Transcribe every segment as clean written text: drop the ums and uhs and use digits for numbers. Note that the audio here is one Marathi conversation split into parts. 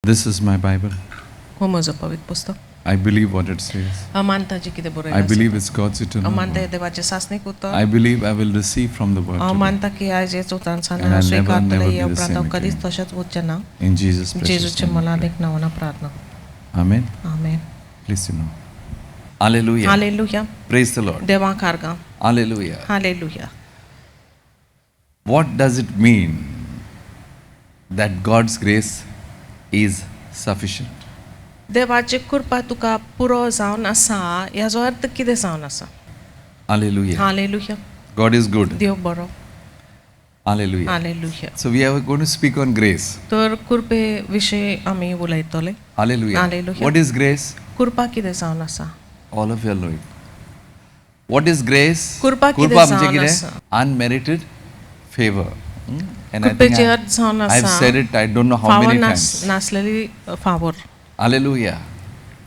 This is my Bible. हो म्हजो पवित्र पुस्तक. I believe what it says. हांव मानता जी कितें I बरयलां believe it's God's eternal हांव मानता word. हें देवाचें सासणीक उतर. I believe I will receive from the word हांव today. मानता की आयज हेच उतरांसान And I'll never, स्वीकारतलें never हे be the उपरांत हांव same कधीच again. तशेंच उरचें ना. In Jesus' precious जेजूचे name. we pray. मोलादीक नांवान प्रार्थना. Amen. Amen. Please you know. Hallelujah. Hallelujah. Praise the Lord. देवाक आर्गां. Hallelujah. Hallelujah. What does it mean that God's grace is sufficient? देवाची कृपा तुका पुरो जावन आसा ह्याचो अर्थ कितें जावन आसा? Hallelujah. Hallelujah. God is good. देव बरो. Hallelujah. Hallelujah. So we are going to speak on grace. तर कृपे विशीं आमी उलयतले. Hallelujah. Hallelujah. What is grace? कृपा कितें जावन आसा? All of you know it. What is grace? कृपा कितें म्हणजे जावन कितें? आसा? Unmerited favor. And I think कृपेचे अर्थ जावन I've आसा said it I don't know how फावो many times. नासलेली फावोर. Hallelujah.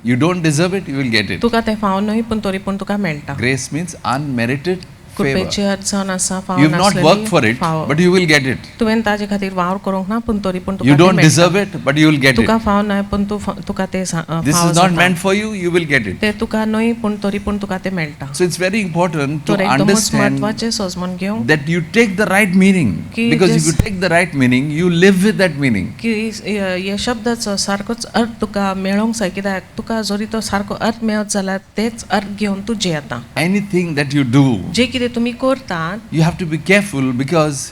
You don't deserve it, you will get it. तुका तें फाव न्हय पूण तरी पूण तुका मेळटा. Grace means unmerited favor. कृपेचे अर्थ जावन आसा फाव You have not worked for नासलेली it, फावोर. but you will get it. तुवें ताजे खातीर वावर करूंक ना पूण तरी पूण तुका You तें don't मेळटा. deserve it, but you will get Tuka it. फाव न्हय पूण तुका तें This फाव is not जाता. meant for you, you will get it. तें तुका न्हय पूण तरी पूण तुका तें मेळटा. So it's very important to तर एकदमच understand म्हत्वाचें समजून घेवंक that you take the right meaning. की Because if just- you take the right meaning, you live with that meaning. की ह्या शब्दाचो सारकोच अर्थ तुका मेळोंक जाय कित्याक तुका जरी तो सारको अर्थ मेळत जाल्यार तेच अर्थ घेवन तूं जियेता. Anything that you do, जे कितें तुमी करतात you have to be careful because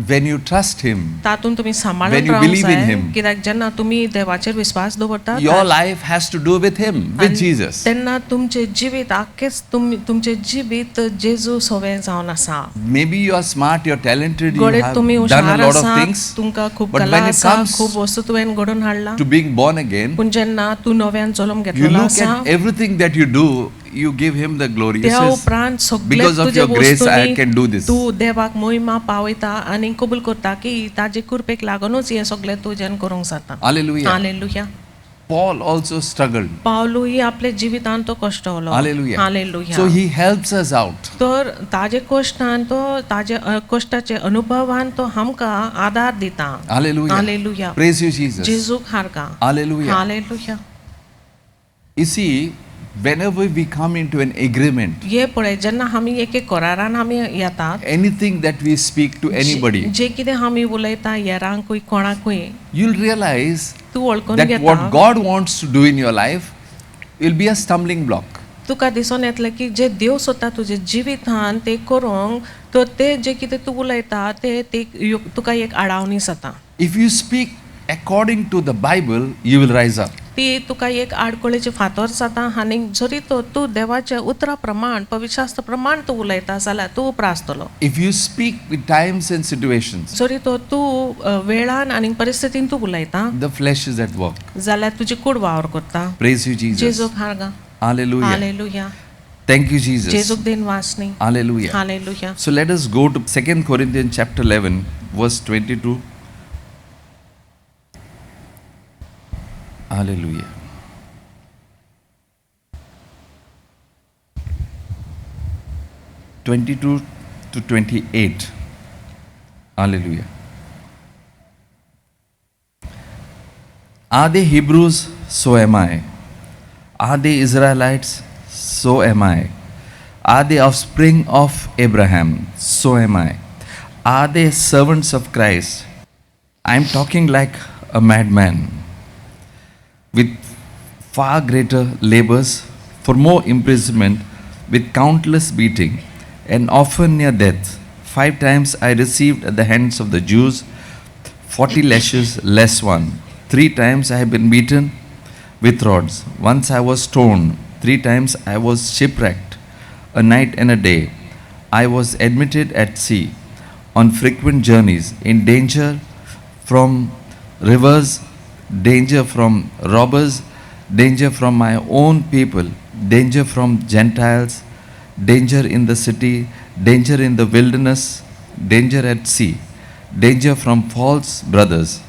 when you trust Him, तातूंत तुमी When सांबाळून you रावंक believe in जाय him, कित्याक जेन्ना तुमी देवाचेर विश्वास दवरतात your life has to do with Him, with आनी Jesus. तेन्ना तुमचें जिवीत आख्खेंच तुमचें जिवीत जेजू सवें जावन आसा. Maybe you are smart, you are talented, you घडये have तुमी done a हुशार lot of आसात, things, तुमकां खूब but कला when it आसा, comes खूब वस्तू तुवें घडोवन हाडला. to being born again, पूण जेन्ना तूं नव्यान जल्म you घेतलेलो look आसा at everything that you do, you give Him the glory. You त्या says, उपरांत सगळे because of तुजे your grace I वस्तूंनी can do this. तूं देवाक महिमा पावयता आनी कबूल करता की ताजे कृपेक लागूनच हें सगळें तुज्यान करूंक जाता. Hallelujah. Hallelujah. Paul also struggled. पावलूय आपले जिवितांत तो कश्टवलो. Hallelujah. Hallelujah. So He helps us out. तर ताजे कश्टान तो ताजे कश्टाचे अनुभवान तो आमकां आदार दिता. Hallelujah. Hallelujah. Praise you, Jesus. जेजूक हारगा. Hallelujah. Hallelujah. You see, whenever we come into an agreement, ये पळय जेन्ना आमी एक करारान आमी येतात anything that we speak to anybody, जे कितें आमी उलयता हेरांकूय कोणाकूय you'll realize तूं वळखून that what घेता. God wants to do in your life will be a stumbling block. तुका दिसून येतलें की जे देव सोदता तुजे जिवितान ते करूंक तर ते जे कितें तूं उलयता ते तुका एक आडावणी जाता. If you speak according to the Bible, you will rise up. ती तुका एक आडकोळेचे फातर जाता आनी जरी तो तूं देवाच्या उतरा प्रमाण पवित्र शास्त्र प्रमाण तूं उलयता जाल्यार तूं उपरासतलो. If you speak with times and situations, जरी तो तूं वेळान आनी परिस्थितीन तूं उलयता the flesh is at work. जाल्यार तुजी कूड वावर करता. Praise you, Jesus. जेजूक हारगा. Hallelujah. Hallelujah. Thank you, Jesus. जेजूक दिन वासनी. Hallelujah. Hallelujah. So let us go to 2 Corinthians chapter 11, verse 22. Hallelujah. (22 to 28). Hallelujah. Are they Hebrews? So am I. Are they Israelites? So am I. Are they offspring of Abraham? So am I. Are they servants of Christ? I am talking like a madman, with far greater labors, for more imprisonment, with countless beating, and often near death. 5 times I received at the hands of the Jews 40 lashes less one. 3 times I have been beaten with rods. Once I was stoned. 3 times I was shipwrecked. A night and a day I was admitted at sea, on frequent journeys, in danger from rivers, danger from robbers, danger from my own people, danger from Gentiles, danger in the city, danger in the wilderness, danger at sea, danger from false brothers,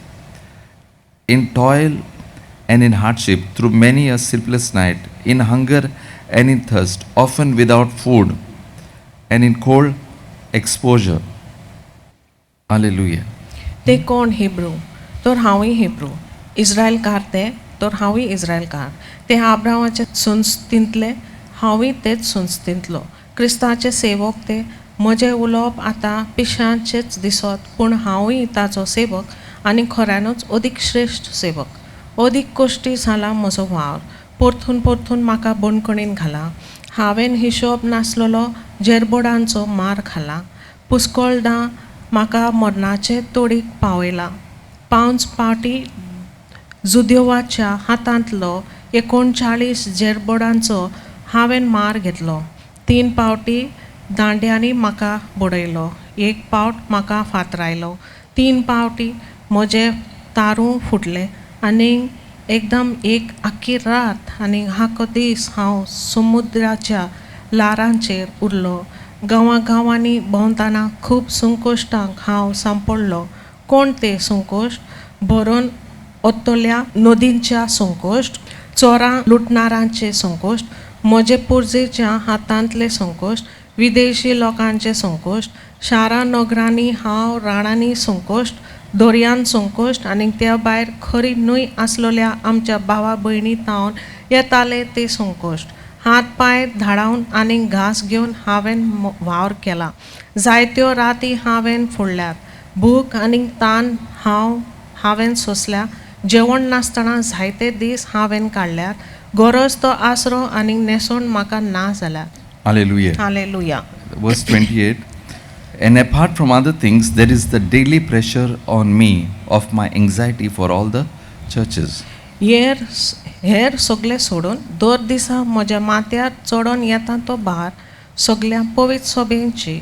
in toil and in hardship, through many a sleepless night, in hunger and in thirst, often without food, and in cold exposure. Hallelujah. ते कोण हिब्रू तर हांवूय हिब्रू इस्रायलकार ते तर हांवूय इस्रायलकार. ते आब्रामाचे संस्थिंतले, हांवूय तेच संस्थिंतलो. क्रिस्ताचे सेवक ते. म्हजें उलोवप आतां पिश्यांचेच दिसत, पूण हांवूय ताचो सेवक आनी खऱ्यानूच अदीक श्रेश्ठ सेवक. अदीक कोश्टी जाला म्हजो वावर. परतून परतून म्हाका बंदखणीन घाला. हांवें हिशोब नासलेलो जेरबोडांचो मार खाला. पुस्कळदां म्हाका मरणाचे तोडीक पावयला. 5 पावटी जुदेवाच्या हातांतलो 39 जेरबोडांचो हांवें मार घेतलो. 3 पावटी दांड्यांनी म्हाका बुडयलो. 1 पावट म्हाका फातरायलो. 3 पावटी म्हजें तारू फुटलें. आनी एकदम एक आख्खी रात आनी आख्खो दीस हांव समुद्राच्या लारांचेर उरलो. गांवांनी भोंवतना खूब संकोश्टांक हांव सांपडलो. कोण ते संकोश्ट? भरून ओतल्या नदींच्या संकोश्ट, चोरां लुटणारांचे संकोश्ट, म्हजे पुर्जेच्या हातांतले संकोश्ट, विदेशी लोकांचे संकोश्ट, शारां नगरांनी हांव राणांनी संकोश्ट, दर्यान संकोश्ट आनी त्या भायर खरी न्हंय आसलेल्या आमच्या भावा भयणी तावन येताले ते संकोश्ट. हात पांय धाडावन आनी घास घेवन हांवें वावर केला. जायत्यो राती हांवें फोडल्यात. भूक आनी तान हांवें सोंसल्या. जेवण नासतना जायते दीस हांवें काडल्यात. गरज तो आसरो आनी नेसोन म्हाका ना जाल्यात. Hallelujah. Hallelujah. Verse 28. And apart from other things, there is the daily pressure on me of my anxiety for all the churches. हेर सगळे सोडून दर दिसा म्हज्या माथ्यार चडोन येता तो भार सगळ्या पवित्र सभेंची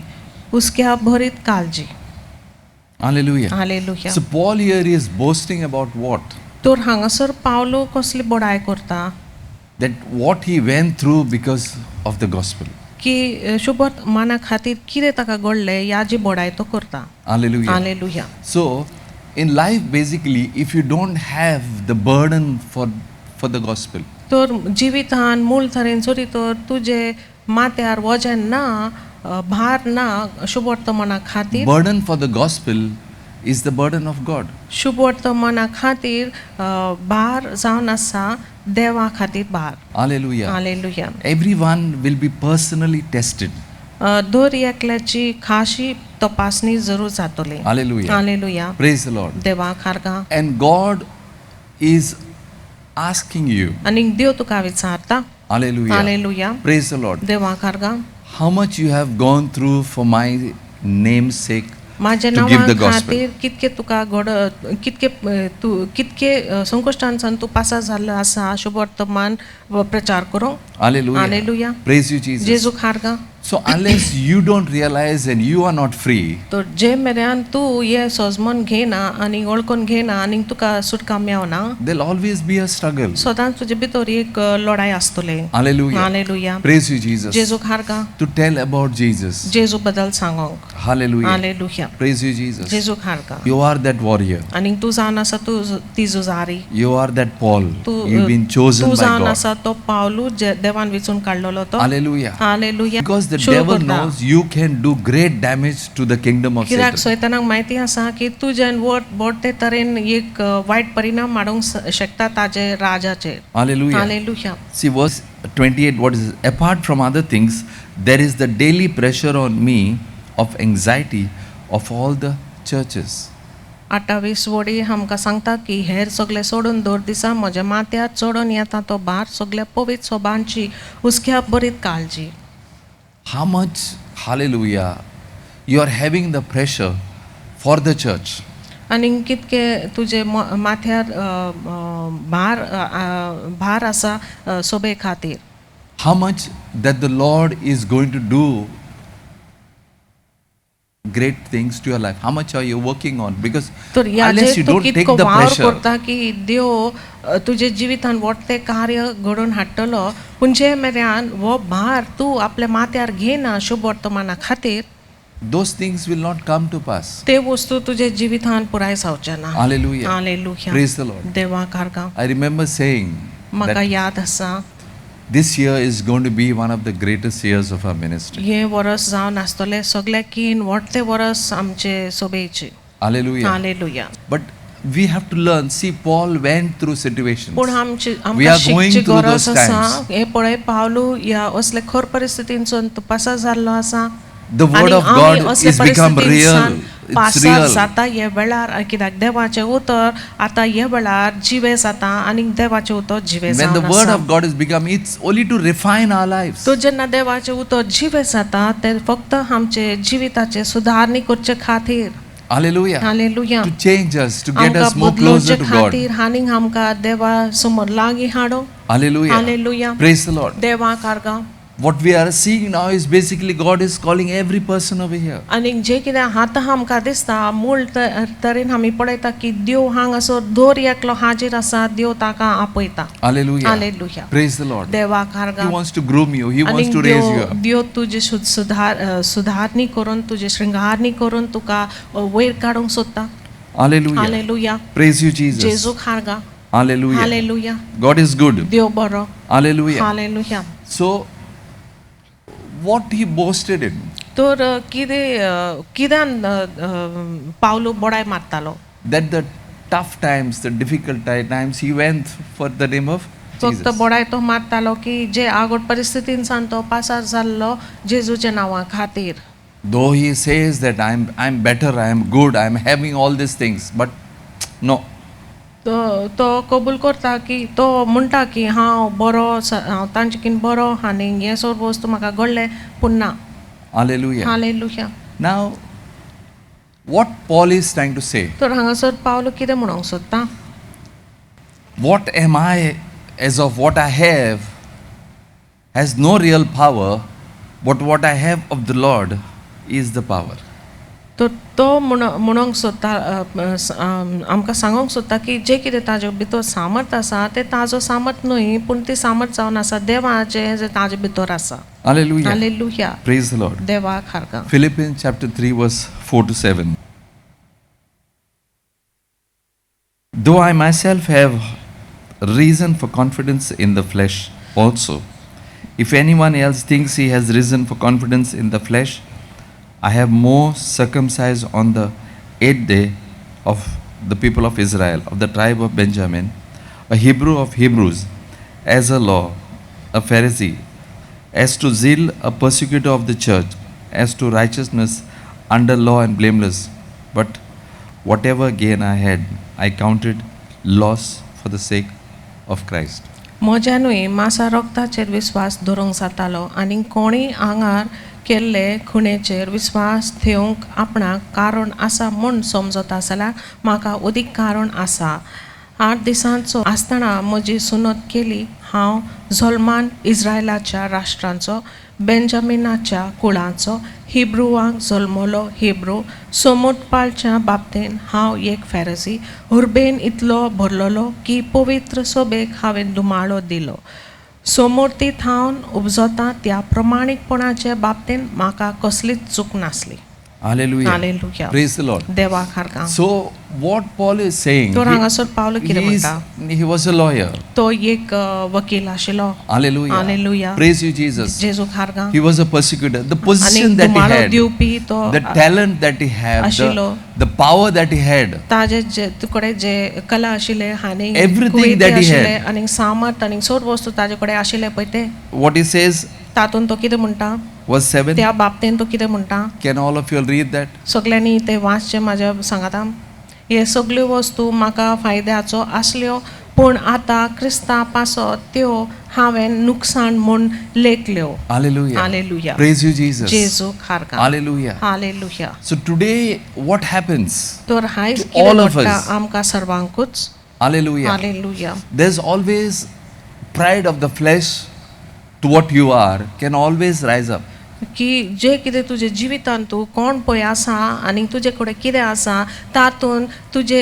हुस्क्या भरीत काळजी. Hallelujah. Hallelujah. So Paul here is boasting about what? तर हांगासर पावलो कसली बडाय करता That what he went through because of the gospel. की शुभत माना खातीर कितें ताका घडलें याची बडाय तो करता. Hallelujah. Hallelujah. So in life, basically, if you don't have the burden for the gospel, तर जिवितान मूळ तरेन जरी तर तुजे माथ्यार वजन ना, भार ना शुभ वर्तमाना खातीर, burden for the gospel is the burden of God. शुभ वर्तमाना खातीर भार जावन आसा देवा खातीर भार. Hallelujah. Hallelujah. Everyone will be personally tested. दर एकल्याची खाशी तपासणी जरूर जातली. Hallelujah. Hallelujah. Praise the Lord. देवा खारगा. And God is asking you. आनी देव तुका विचारता. Hallelujah. Hallelujah. Praise the Lord. देवा खारगा. How much you have gone through for my name's sake माझ्या to give नांवा the gospel. खातीर कितके तुका कितके संकश्टांसान तूं पासा जाल्लो आसा शुभ वर्तमान प्रचार करूंक. Hallelujah. Hallelujah. Praise you, Jesus. जेजू खारगा. So unless you don't realize and you are not free, तर जे मेरेन तूं हे सोजमन घेना आनी वळखून घेना आनी तुका सुटका मेवना, there'll always be a struggle. सदांच तुजे भितर एक लढाई आसतली. Hallelujah. Hallelujah. Praise you, Jesus. जेजू खारगा. To tell about Jesus. जेजू बद्दल सांगोंक. Hallelujah. Hallelujah. Praise you, Jesus. जेजू खारगा. You are that warrior. आनी तूं जावन आसा तूं ती जुजारी. You are that Paul. तूं You've been chosen तूं by जावन God. आसा तो पावलू देवान वेचून काडलेलो तो. Hallelujah. हालेलुया. Because the शुरू devil करता. knows you can do great damage to the kingdom of कित्याक Satan. सैतानाक माहिती आसा की तुज्यान बोडते तरेन एक वायट परिणाम माडूंक शकता ताजे राजाचेर. Hallelujah. Hallelujah. See verse 28, what is it? Apart from other things, there is the daily pressure on me of anxiety of all the churches. 28 वडी आमकां सांगता की हेर सगळे सोडून दर दिसा म्हज्या माथ्यार चडोन येता तो भार सगळ्या पवित्र सोबांची हुस्क्या बरीत काळजी. How much, hallelujah, you are having the pressure for the church. आनी कितके तुजे माथ्यार भार आसा सोबे खातीर. How much that the Lord is going to do great things to your life. How much are you working on? Because तर unless you Tu don't take कितको the वावर pressure, करता की देव तुजे जिवितान वडते कार्य घडोवन हाडटलो, पूण जे मेरेन वो भार तूं आपल्या माथ्यार घेना शुभ वर्तमाना खातीर, those things will not come to pass. ते वस्तू तुजे जिवितान पुराय जावचे ना. Hallelujah. Hallelujah. Praise the Lord. देवा कारगा. I remember saying म्हाका that याद आसा this year is going to be one of the greatest years of our ministry. हे वर्स जावन आसतले सगळ्याकीन व्हडते वर्स आमचे सोबेचे. Hallelujah. Hallelujah. But we have to learn. See, Paul went through situations. पूण आमची We आमकां are going शिकची through गरज those आसा. times. हे पळय पावलो ह्या असले खर परिस्थितींसून तो पास जाल्लो आसा. The word आनी of आमी God असले is become परिस्थितींसान real. It's pass real. जाता हे वेळार कित्याक देवाचें उतर आतां हे वेळार जिवे जाता आनी देवाचें उतर जिवे When the जावन word आसा. of God is become, it's only to refine our lives. तो जेन्ना देवाचें उतर जिवे जाता ते फक्त आमचे जिविताचे सुदारणी करचे खातीर. Hallelujah. Hallelujah. To change us, to get आमकां us more बदलोवचे closer to God. खातीर आनीक आमकां देवा समोर लागीं हाडो. Hallelujah. Hallelujah. Praise the Lord. देवाक आर्गां. What we are seeing now is basically God is calling every person over here. आनी जे कितें आतां आमकां दिसता मूळ तरेन आमी पळयता की देव हांगासर दर एकलो हाजीर आसा. देव ताका आपयता. Hallelujah. Hallelujah. Praise the Lord. देवाक He आर्गां. wants to groom you. He आनी wants to raise you up. देव तुजी सुधारणी करून तुजी श्रृंगारणी करून तुका वयर काडूंक सोदता. Hallelujah. Hallelujah. Praise you, Jesus. जेजूक आर्गां. Hallelujah. Hallelujah. God is good. देव बरो. Hallelujah. Hallelujah. So, what he boasted in? तर कित्यान पावलो बडाय मारतालो. That the tough times, the difficult times, he went for the name of फक्त Jesus. बडाय तो मारतालो की जे आगोड परिस्थितींसान तो पासार जाल्लो जेजूच्या नांवा खातीर. Though he says that I'm better, I'm good, I'm having all these things, but no. तो कबूल करता की तो म्हणटा की हांव बरो हांव तांचेकीन बरो आनी हे सगळे वस्तू म्हाका घडले पूण ना. Hallelujah. Hallelujah. Now, what Paul is trying to say? तर हांगासर पावलो कितें म्हणूंक सोदता. What am I as of what I have has no real power, but what I have of the Lord is the power. तर तो म्हणूंक सोदता आमकां सांगूंक सोदता की जे कितें ताजे भितर सामर्थ आसा ते ताजो सामर्थ न्हय पूण ती सामर्थ जावन आसा देवाचें जे ताजे भितर आसा. Hallelujah. Hallelujah. Praise the Lord. देवाक आर्गां. Philippians chapter 3 verse 4 to 7. Though I myself have reason for confidence in the flesh also, if anyone else thinks he has reason for confidence in the flesh, I have more circumcised on the 8th day of the people of Israel, of the tribe of Benjamin, a Hebrew of Hebrews, as a law, a Pharisee, as to zeal, a persecutor of the church, as to righteousness, under law and blameless. But whatever gain I had, I counted loss for the sake of Christ. म्हज्यानूय मासा रक्ताचेर विस्वास दवरूंक जातालो आनी कोणीय आंगार केल्ले खुणेचेर विस्वास थेवंक आपणाक कारण आसा म्हूण समजता जाल्यार म्हाका अदीक कारण आसा. 8 दिसांचो आसतना म्हजी सुनत केली. हांव झोलमान इस्रायलाच्या राष्ट्रांचो, बेंजामिनाच्या कुळांचो, हिब्रुवांक जल्मलो हिब्रू, सोमोटपालच्या बाबतीन हांव एक फॅरसी, हुर्बेन इतलो भरलोलो की पवित्र सोबेक हांवें दुमाळो दिलो. सोमोर्तीत हांव उपजता त्या प्रमाणीकपणाच्या बाबतीन म्हाका कसलीच चूक नासली. Hallelujah. Hallelujah. Praise the Lord. देवाक आर्गां. So, what Paul is saying, तर हांगासर पावलो कितें म्हणटा. he was a lawyer. तो एक वकील आशिल्लो. Hallelujah. Hallelujah. Praise you, Jesus. जेजूक आर्गां. He was a persecutor. The आनी position that he दुमाळो had, दिवपी तो the talent that he had, आशिल्लो. the power that he had, ताजे जे तुकडे जे कला आशिल्ले आनी Everything कुवेती that he आशिल्ले had. आनी सामर्थ आनी सगळे वस्तू ताजे कडेन आशिल्ले पळय ते what he says, तातूंत तो कितें म्हणटा. verse 7. त्या बाबतीन तो कितें म्हणटा. Can all of you all read that? सगळ्यांनी ते वाचचे म्हाज्या सांगाता. हे सगळ्यो वस्तू म्हाका फायद्याचो आसल्यो पूण आतां क्रिस्तां पासत त्यो हांवें नुकसाण म्हूण लेखल्यो. Hallelujah. Hallelujah. Praise you, Jesus. जेजूक आर्गां. Hallelujah. Hallelujah. So today, what happens? तर आयज To कितें all of घडटा us. आमकां सर्वांकूच. Hallelujah. Hallelujah. There's always pride of the flesh to what you are can always rise up. की जे कितें तुजे जिवितान तूं कोण पळय आसा आनी तुजे कडेन कितें आसा तातूंत तुजे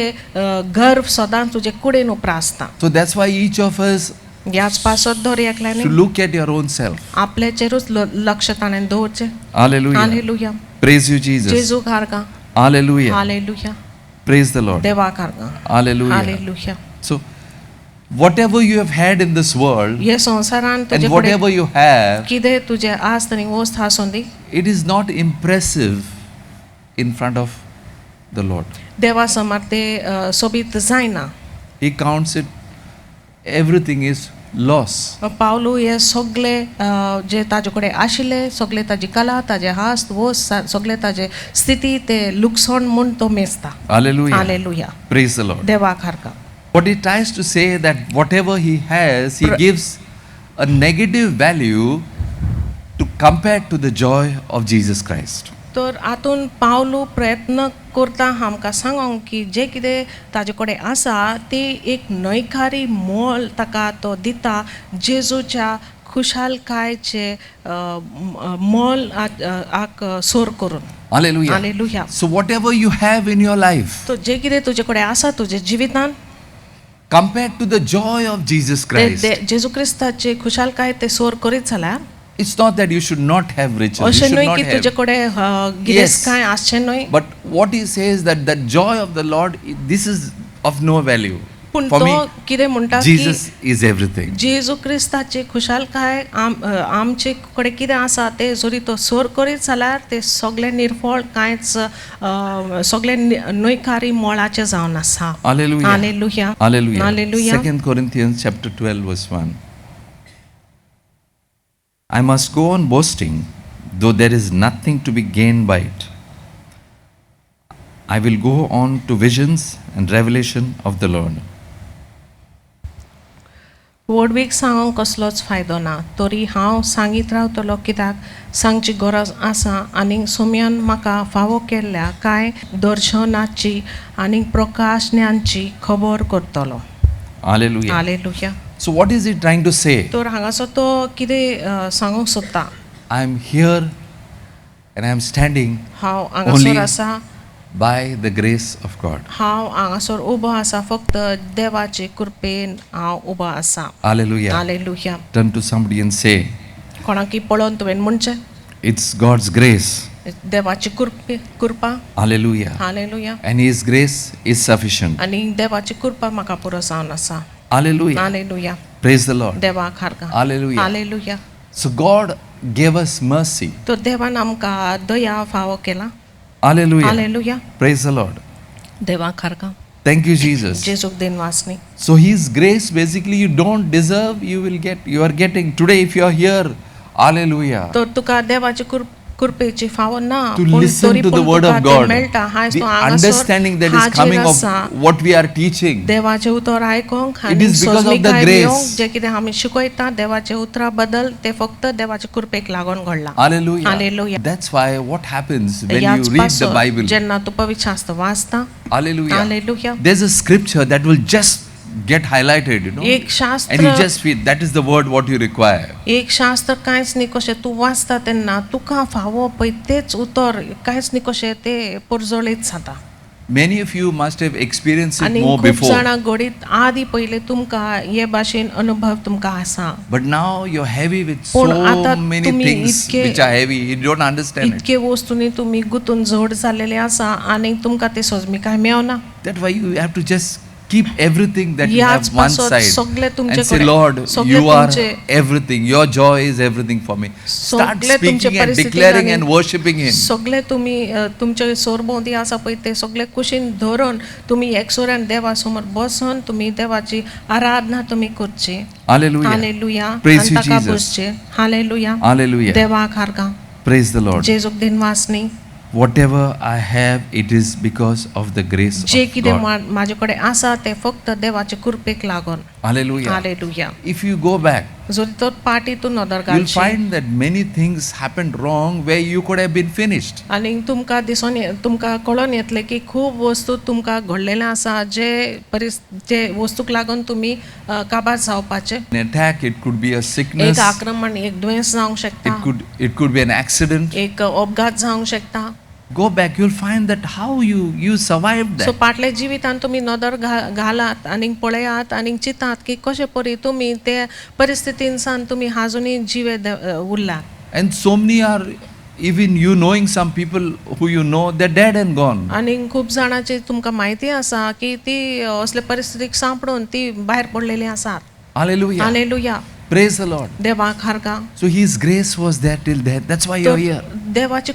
गर्व सदांच तुजे कुडीन उपरा आसता. So that's why each of us ह्याच पासत दर एकल्यानी should look at your own self. आपल्याचेरूच लक्ष ताणें दवरचें. Hallelujah. Hallelujah. Praise you, Jesus. जेजूक आर्गां. Hallelujah. Hallelujah. Praise the Lord. देवाक आर्गां. Hallelujah. Hallelujah. So, whatever you have had in this world, हे संवसारान and तुजे whatever कडेन you have, कितें तुजे आस्त आनी वस्त आसूं दी it is not impressive in front of the Lord. देवा समोर ते सोबीत जायना. He counts it, everything is loss. पावलू हे सगळे जे ताजे कडेन आशिल्ले सगळे ताजी कला ताजे हास्त वो सगळे ताजे स्थिती ते लुकसाण म्हूण तो मेजता. Hallelujah. Hallelujah. Praise the Lord. देवाक हारका. What he tries to say that whatever he has, he gives a negative value to compare to the joy of Jesus Christ. तर हातून पावलू प्रयत्न करता आमकां सांगोंक की जे कितें ताजे कडेन आसा ती एक न्हयकारी मोल ताका तो दिता जेजूच्या खुशालकायेचे मोल आक सोर करून. Hallelujah. Hallelujah. So whatever you have in your life, तो जे कितें तुजे कडेन आसा तुजे जिवितान compared to the joy of Jesus Christ, जेजू क्रिस्ताची खुशालकाय ते सोर करीत जाल्यार it's not that you should not have riches, you अशें should न्हय not की तुजे have. कडेन गिरेस्त कांय आसचें न्हय. But what he says that the joy of the Lord, this is of no value. पूण For तो me, कितें म्हणटा की Jesus is everything. जेजू क्रिस्ताची खुशालकाय आमचे कडेन कितें आसा ते जरी तो सोर करीत जाल्यार ते सगळे निर्फळ कांयच सगळे न्हयकारी मोलाचे जावन आसा. Hallelujah. Hallelujah. Hallelujah. Hallelujah. 2 Corinthians chapter 12 verse 1. I must go on boasting, though there is nothing to be gained by it. I will go on to visions and revelation of the Lord. व्हडवीक सांगोंक कसलोच फायदो ना. तरी हांव सांगीत रावतलो कित्याक सांगची गरज आसा आनी सोम्यान म्हाका फावो केल्ल्या कांय दर्शनाची आनी प्रकाशन्यांची खबर करतलो. Hallelujah. Hallelujah. So what is he trying to say? तर हांगासर तो कितें सांगूंक सोदता. I am here and I am standing हांव Only- हांगासर आसा. by the grace of God. हांव हांगासर उबो आसा फक्त देवाचे कृपेन हांव उबो आसा. Hallelujah. Hallelujah. Turn to somebody and say, कोणाकी पळोवन तुवें म्हणचें it's God's grace. देवाची कृपा. Hallelujah. Hallelujah. And his grace is sufficient. आनी देवाची कृपा म्हाका पुरो जावन आसा. Hallelujah. Hallelujah. Praise the Lord. देवाक हारका. Hallelujah. Hallelujah. So God gave us mercy. तो देवान आमकां दया फावो केला. Hallelujah. Hallelujah. Praise the Lord. देवाक हारका. Thank you, Jesus. जेजूक दिन वासनी. So his grace basically you don't deserve, you will get, you are getting. Today if you are here, hallelujah. तर तुका देवाची कृपेची फावो ना. To पूण listen तरी to the पूण word तुका of तें God. मेळटा. हायस The तूं हांगासर understanding that is हाजीर coming of आसा. what we are teaching. देवाचे उतर आयकोंक It आनी is because of the सोजमीकाय grace. घेवंक जे कितें आमी शिकयता देवाचे उतरा बदल ते फक्त देवाचे कृपेक लागून घडला. Hallelujah. Hallelujah. That's why what happens when you ह्याच read the पासून Bible. जेन्ना तूं पवित्र शास्त्र वाचता. Hallelujah. Hallelujah. There's a scripture that will just get highlighted, you know. एक And you शास्त्र just feel that is the word what you require. एक शास्त्र कांयच न्ही कशें तूं वाचता तेन्ना तुका फावो पळय तेच उतर कांयच न्ही कशें ते पुरजोळीत जाता. Many of you must have experienced it आनी more खूब before. जाणां घडीत आदी पयले तुमकां हे भाशेन अनुभव तुमकां आसा. But now you're heavy with पूण so आतां many तुमी things इतके- which are heavy. You don't understand it. इतके वस्तूंनी तुमी गुंतून जड जाल्लेले आसा आनी तुमकां ते सोजमीकाय मेळना. That's why you have to just keep everything that you ह्याच have one पासून side सगळे तुमचे and say, कडेन- Lord, सगळे you are तुमचे- everything. Your joy is everything for me. Start सगळे तुमचे speaking and परिस्थितीन declaring आनी and worshipping Him. सगळे तुमी तुमचे सोरभोंवती आसा पळय ते सगळे कुशीन धरून तुमी एकसुऱ्यान देवा समोर बसून तुमी देवाची आराधना तुमी करची. Hallelujah. हालेलुया. Praise आनी you, ताका Jesus. बसचे. हालेलुया. Hallelujah. देवाक हारका. Praise the Lord. जेजूक दिन वासनी. Whatever I have, it is because of the grace जे of कितें God. म्हाजे कडेन आसा ते फक्त देवाचे कृपेक लागून. Hallelujah. Hallelujah. If you go back, जरी तर पाटीतून नदर you'll घालची find that many things happened wrong where you could have been finished. आनी तुमकां दिसून तुमकां कळोन येतले की खूब वस्तू तुमकां घडलेले आसा जे जे वस्तूक लागून तुमी काबार जावपाचे. An attack, it could be a sickness, एक आक्रमण एक दुयेंस जावंक शकता. it could be an accident. एक अपघात जावंक शकता. Go back, you'll find that how you survived so that. फाटले जिवितान तुमी नदर घालात आनी पळयात आनी चिंतात की कशे परी तुमी ते परिस्थितीन सान तुमी आजुनूय जिवे उरलात. And so many are, even you knowing some people who you know, they're dead and gone. आनी खूब जाणांची तुमकां म्हायती आसा की ती असले परिस्थितीक सांपडून ती भायर पडलेली आसात. Hallelujah. Hallelujah. Praise the Lord. देवाक हारगा. So His grace was there till then. That's why you're here. देवाची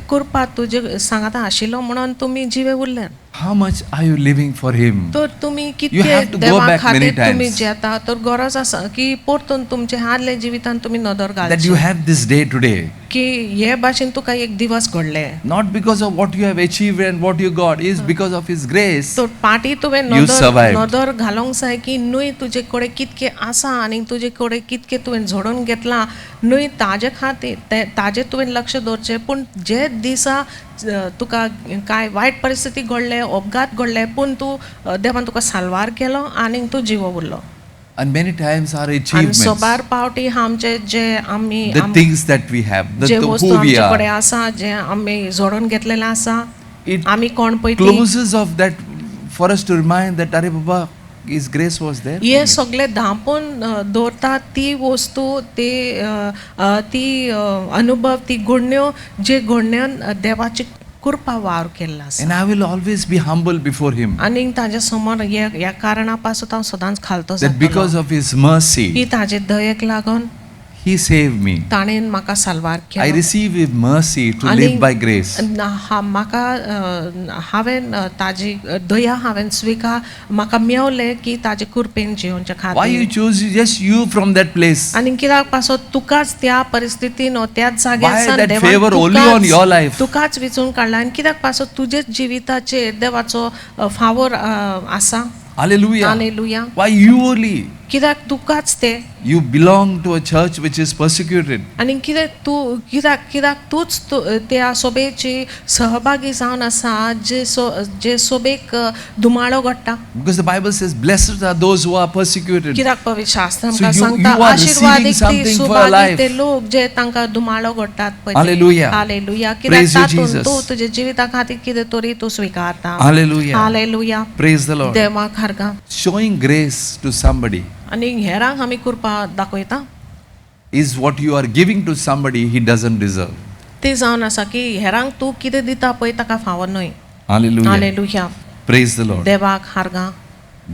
कृपा तुझे सांगाता आशिल्लो म्हणून तुम्ही जिवे उरले. How much are you living for Him? तर तुम्ही You कितके have to go देवा back many खातीर तुम्ही times. जेता तर गरज आसा की परतून तुमचे हादले जिवितान तुम्ही नदर That घालचे. you have this day today. की हे भाशेन तुका एक दिवस घडले. Not because of what you have achieved and what you got, is because of His grace. तो पाटी तुवें You survived. नदर घालूंक जाय की न्हय तुजे कडेन कितके आसा आनी तुजे कडेन कितके तुवें झोडून घेतला न्हय ताजे खातीर ताजे तुवें लक्ष दवरचें पूण जे दिसा तुका काय वायट परिस्थिती घडले अपघात घडले पूण तूं देवान तुका साल्वार केलो आनी तूं जिवो उरलो. And many times our आनी achievements, सोबार पावटी आमचे जे आमी the things that we have, जे who वस्तू we आमचे कडेन are, आसा जे आमी जोडून घेतलेले आसा it आमी कोण पळय ती closes of that for us to remind that Are Baba, His grace was there. हे सगळे धांपून दवरतात ती वस्तू ती अनुभव ती घडण्यो जे घडण्यान देवाची कृपा वावर केल्लो आसा. And I will always be humble before Him. आनी ताजे समोर ह्या कारणा पासून हांव सदांच खालतो That because जातलो of His mercy, की ताजे दयेक लागून He saved me. ताणेन म्हाका साल्वार I केलो. receive His mercy to आनी live by grace. म्हाका हांवें ताजी दया हांवें म्हाका मेवले की ताजे कृपेन जिवोवचे Why you खातीर. choose just you from that place? आनी कित्याक पासत तुकाच त्या परिस्थितीन त्याच जाग्यार Why सावन that देवान favor only on your life? तुकाच विचून काडला आनी कित्याक पासत तुजेच जिविताचेर देवाचो फावोर आसा. Hallelujah. Hallelujah. Why you only? कित्याक तुकाच ते You belong to a church which is persecuted. आनी कित्याक तूच त्या सोबेची सहभागी जावन आसा जे सोबेक दुमाळो घडटा. Because the Bible says, blessed are those who are persecuted. कित्याक पवित्र शास्त्र So आमकां you सांगता are आशीर्वादीक receiving something ती for your सुभागी life. ते लोक जे तांकां दुमाळो घडटात पळय ते. Hallelujah. हालेलुया. Praise कित्याक you, तातूंत Jesus. तूं तुजे जिविता खातीर कितें तरी तूं स्विकारता. Hallelujah. Hallelujah. Praise the Lord. देवाक हारगा. Showing grace to somebody आनी हेरांक आमी कृपा दाखयता is what you are giving to somebody he doesn't deserve. ती जावन आसा की हेरांक तूं कितें दिता पळय ताका फावो न्हय. Hallelujah. Hallelujah. Praise the Lord. देवाक हारगा.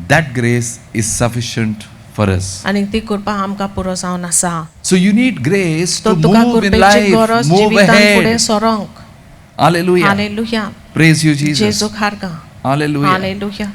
That grace is sufficient for us. आनी ती कृपा आमकां पुरो जावन आसा. So you need grace तो to Tuka move in कृपेची life, गरज move जिवितान फुडें ahead. सरोंक. Hallelujah. Hallelujah. Praise you, Jesus. जेजूक हारगा. Hallelujah. Hallelujah.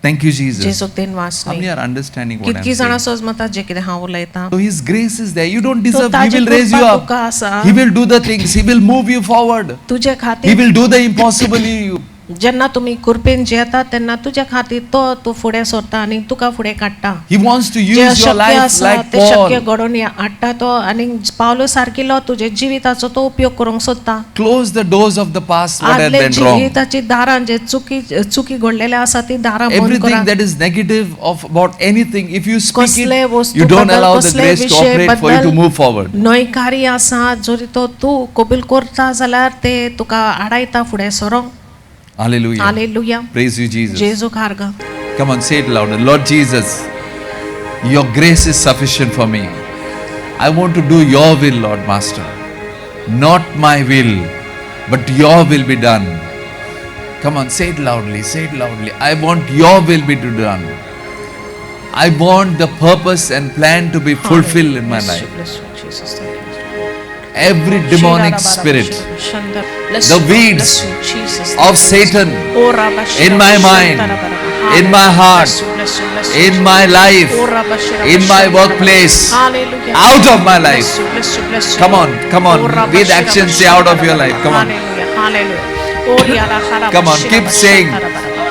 Thank you, Jesus. जेजूक then How many वाचनी. are understanding what कितकी I'm जाणां saying? सोजमतात जे कितें हांव उलयतां. So His grace is there. You don't deserve. He ताजी will raise you कृपा up. तुका आसा. He will do the things. He will move you forward. तुजे He खातीर will do the impossible in you. जेन्ना तुमी कृपेन जेता तेन्ना तुज्या खातीर तो तूं फुडें सरता आनी तुका फुडें काडटा. He wants to जे use your अशक्य life आसा like ते शक्य Paul. घडोवन हाडटा तो आनी पावलो सारकिलो तुजे जिविताचो तो उपयोग करूंक सोदता. Close the doors of the past. What had आदले been wrong. जिविताची दारां जे चुकी घडलेले आसा ती दारां बंद Everything करा. that is negative of about anything, if you speak कसले it, वस्तू you don't बद्दल, allow the कसले grace to विषय operate for you to बद्दल move forward. न्हयकारी आसा जरी तो तूं कबूल करता जाल्यार ते तुका आडायता फुडें सरोंक. Hallelujah. Hallelujah. Praise you, Jesus. जेजूक हारगा. Come on, say it louder. Lord Jesus, your grace is sufficient for me. I want to do your will, Lord Master. Not my will, but your will be done. Come on, say it loudly. Say it loudly. I want your will be done. I want the purpose and plan to be fulfilled in my life. Bless you, Jesus. Thank you. Every demonic spirit, the weeds of Satan in my mind, in my heart, in my life, in my workplace, out of my life. Come on, come on. With action, say out of your life. Come on. Come on, keep saying.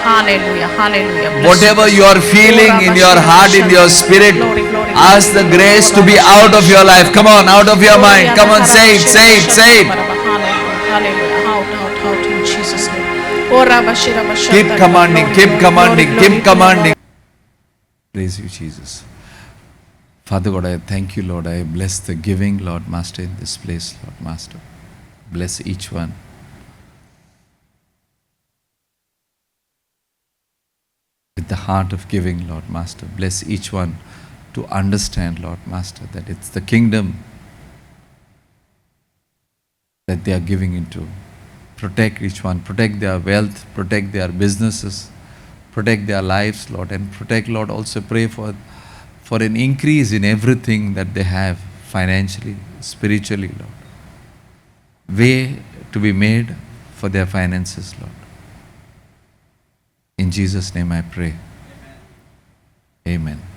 Hallelujah, hallelujah. Whatever you are feeling in your heart, in your spirit, ask the grace to be out of your life. Come on, out of your mind. Come on, say it, say it, say it. Hallelujah. Out in Jesus' name. Keep commanding, keep commanding, keep commanding. Praise you, Jesus. Father God, I thank you, Lord. I bless the giving, Lord Master, in this place, Lord Master. Bless each one. With the heart of giving, Lord Master. Bless each one to understand, Lord Master, that it's the kingdom that they are giving into. Protect each one, protect their wealth, protect their businesses, protect their lives, Lord, and protect, Lord, also pray for for an increase in everything that they have financially, spiritually, Lord. Way to be made for their finances, Lord. In Jesus' name I pray. Amen.